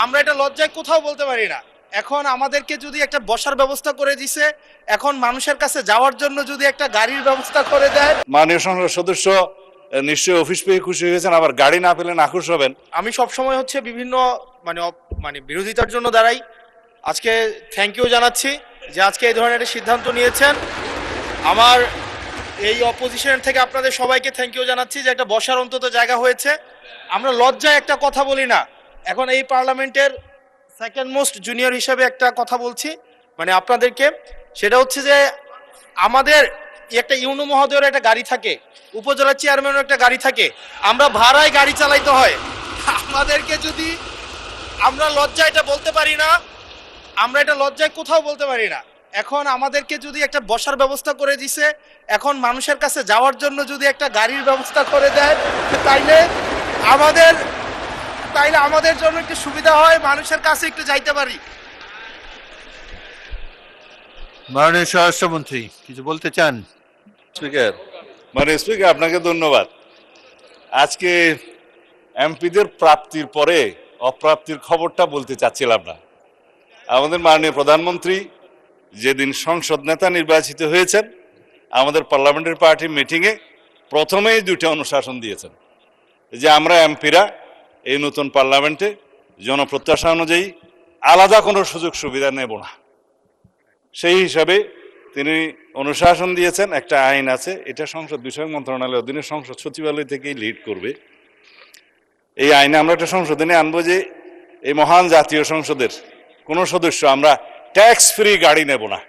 আমরা এটা লজ্জায় কোথাও বলতে পারি না। এখন আমাদেরকে যদি একটা বসার ব্যবস্থা করে দিছে, এখন মানুষের কাছে যাওয়ার জন্য যদি একটা গাড়ির ব্যবস্থা করে দেয়। মাননীয় সংসদ সদস্য নিশ্চয়ই অফিস পেয়ে খুশি হয়েছেন, আবার গাড়ি না পেলে নাখুশ হবেন। আমি সব সময় হচ্ছে বিভিন্ন মানে বিরোধিতার জন্য দাঁড়াই। আজকে থ্যাংক ইউ জানাচ্ছি যে আজকে এই ধরনের একটা সিদ্ধান্ত নিয়েছেন। আমার এই অপোজিশন থেকে আপনাদের সবাইকে থ্যাংক ইউ জানাচ্ছি যে একটা বসার অন্তত জায়গা হয়েছে। আমরা লজ্জায় একটা কথা বলি না। এখন এই পার্লামেন্টের সেকেন্ড মোস্ট জুনিয়র হিসেবে একটা কথা বলছি মানে আপনাদেরকে, সেটা হচ্ছে যে আমাদের একটা ইউনো মহোদয়ের একটা গাড়ি থাকে, উপজেলা চেয়ারম্যানের একটা গাড়ি থাকে, আমরা ভাড়ায় গাড়ি চালাইতে হয়। আমাদেরকে যদি আমরা লজ্জায় এটা বলতে পারি না, আমরা এটা লজ্জায় কোথাও বলতে পারি না। এখন আমাদেরকে যদি একটা বসার ব্যবস্থা করে দিছে, এখন মানুষের কাছে যাওয়ার জন্য যদি একটা গাড়ির ব্যবস্থা করে দেয়, তাইলে আমাদের জন্য একটু সুবিধা হয়, মানুষের কাছে একটু যাইতে পারি। মাননীয় স্বরাষ্ট্রমন্ত্রী কিছু বলতে চান? স্পিকার, স্পিকার আপনাকে ধন্যবাদ। আজকে এমপিদের প্রাপ্তির পরে অপ্রাপ্তির খবরটা বলতে চাচ্ছিলাম না। আমাদের মাননীয় প্রধানমন্ত্রী যেদিন সংসদ নেতা নির্বাচিত হয়েছেন, আমাদের পার্লামেন্টারি পার্টি মিটিংয়ে প্রথমেই দুইটা অনুশাসন দিয়েছেন যে আমরা এমপিরা এই নতুন পার্লামেন্টে জনপ্রত্যাশা অনুযায়ী আলাদা কোনো সুযোগ সুবিধা নেব না। সেই হিসাবে তিনি অনুশাসন দিয়েছেন। একটা আইন আছে, এটা সংসদ বিষয়ক মন্ত্রণালয়ের অধীনে সংসদ সচিবালয় থেকেই লিড করবে। এই আইনে আমরা একটা সংশোধনী আনবো যে এই মহান জাতীয় সংসদের কোনো সদস্য আমরা ট্যাক্স ফ্রি গাড়ি নেব না।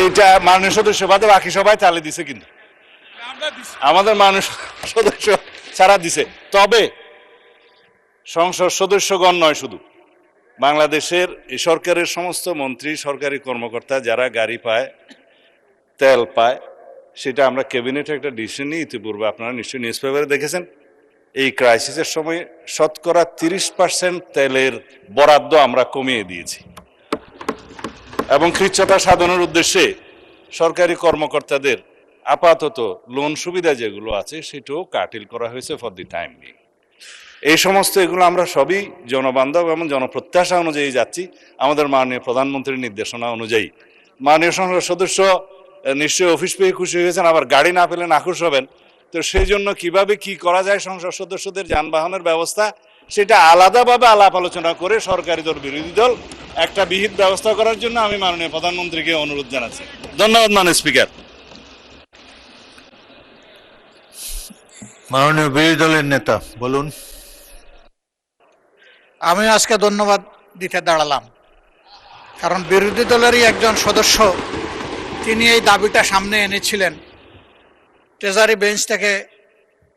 এইটা মাননীয় সদস্য বাদে বাকি সবাই চালে দিছে, কিন্তু আমাদের মাননীয় সদস্য ছাড়া দিছে। তবে সংসদ সদস্যগণ নয়, শুধু বাংলাদেশের এই সরকারের সমস্ত মন্ত্রী, সরকারি কর্মকর্তা যারা গাড়ি পায়, তেল পায়, সেটা আমরা ক্যাবিনেটে একটা ডিসিশন নিই। ইতিপূর্বে আপনারা নিশ্চয়ই নিউজ পেপারে দেখেছেন, এই ক্রাইসিসের সময় শতকরা 30% তেলের বরাদ্দ আমরা কমিয়ে দিয়েছি এবং কৃচ্ছ্রতা সাধনের উদ্দেশ্যে সরকারি কর্মকর্তাদের আপাতত লোন সুবিধা যেগুলো আছে সেটাও কাটিল করা হয়েছে ফর দি টাইম বিং। এই সমস্ত এগুলো আমরা সবই জনবান্ধব এবং জনপ্রত্যাশা অনুযায়ী যাচ্ছি, আমাদের মাননীয় প্রধানমন্ত্রীর নির্দেশনা অনুযায়ী। মাননীয় সংসদ সদস্য নিশ্চয়ই অফিস পেয়ে খুশি হয়েছেন, আবার গাড়ি না পেলে নাখুশ হবেন। তো সেই জন্য কিভাবে কি করা যায় সংসদ সদস্যদের যানবাহনের ব্যবস্থা, সেটা আলাদাভাবে আলাপ আলোচনা করে সরকারি দল বিরোধী দল একটা বিহিত ব্যবস্থা করার জন্য আমি মাননীয় প্রধানমন্ত্রীকে অনুরোধ জানাচ্ছি। ধন্যবাদ মাননীয় স্পিকার। মাননীয় বিরোধী দলের নেতা বলুন। আমি আজকে ধন্যবাদ দিতে দাঁড়ালাম, কারণ বিরোধী দলেরই একজন সদস্য তিনি এই দাবিটা সামনে এনেছিলেন। ট্রেজারি বেঞ্চ থেকে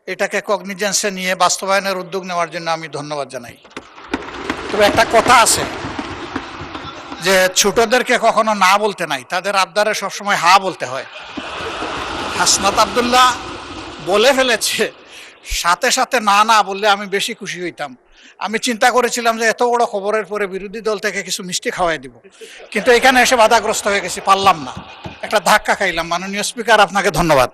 এটাকে কগনিজেন্সে নিয়ে বাস্তবায়নের উদ্যোগ নেওয়ার জন্য আমি ধন্যবাদ জানাই। তবে একটা কথা আছে যে ছোটদেরকে কখনো না বলতে নাই, তাদের আবদারে সবসময় হা বলতে হয়। হাসনাত আব্দুল্লাহ বলে ফেলেছে, সাথে সাথে না না বললে আমি বেশি খুশি হইতাম। আমি চিন্তা করেছিলাম যে এত বড় খবরের পরে বিরোধী দল থেকে কিছু মিষ্টি খাওয়াই দিব, কিন্তু এখানে এসে বাধাগ্রস্ত হয়ে গেছি, পারলাম না, একটা ধাক্কা খাইলাম। মাননীয় স্পিকার, আপনাকে ধন্যবাদ।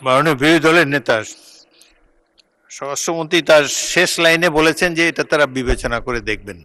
মাননীয় বিরোধী দলের নেতা স্বরাষ্ট্রমন্ত্রী তার শেষ লাইনে বলেছেন যে এটা তারা বিবেচনা করে দেখবেন।